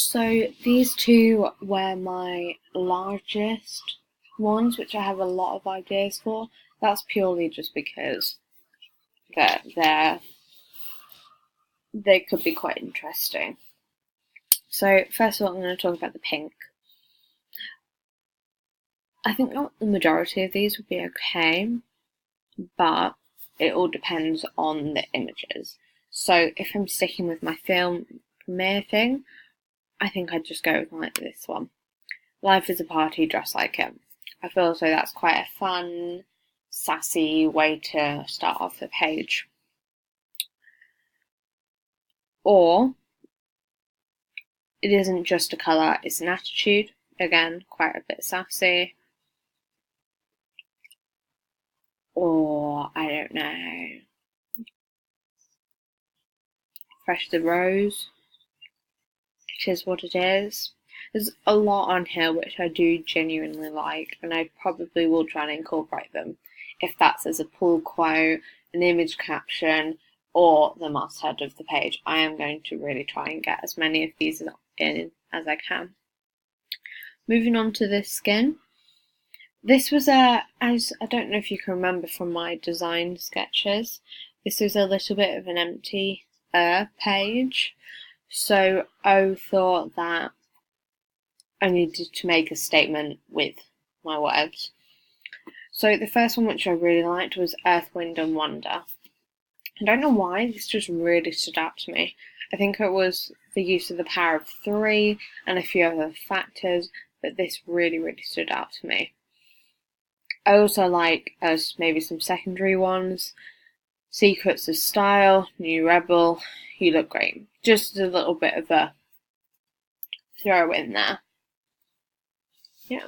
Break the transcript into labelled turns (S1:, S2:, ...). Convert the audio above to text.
S1: So these two were my largest ones, which I have a lot of ideas for. That's purely just because they could be quite interesting. So first of all, I'm going to talk about the pink. I think the majority of these would be okay, but it all depends on the images. So if I'm sticking with my film premiere thing, I think I'd just go with like this one. Life is a party, dress like it. I feel as though that's quite a fun, sassy way to start off the page. Or it isn't just a colour, it's an attitude. Again, quite a bit sassy. Or, I don't know, Fresh the Rose. It is what it is. There's a lot on here which I do genuinely like, and I probably will try and incorporate them, if that's as a pull quote, an image caption, or the masthead of the page. I am going to really try and get as many of these in as I can. Moving on to this skin. This was as I don't know if you can remember from my design sketches, this was a little bit of an empty page. So I thought that I needed to make a statement with my words. So the first one which I really liked was Earth, Wind and Wonder. I don't know why, this just really stood out to me. I think it was the use of the power of three and a few other factors, but this really, really stood out to me. I also like as maybe some secondary ones. Secrets of Style, New Rebel, You Look Great. Just a little bit of a throw in there. Yeah.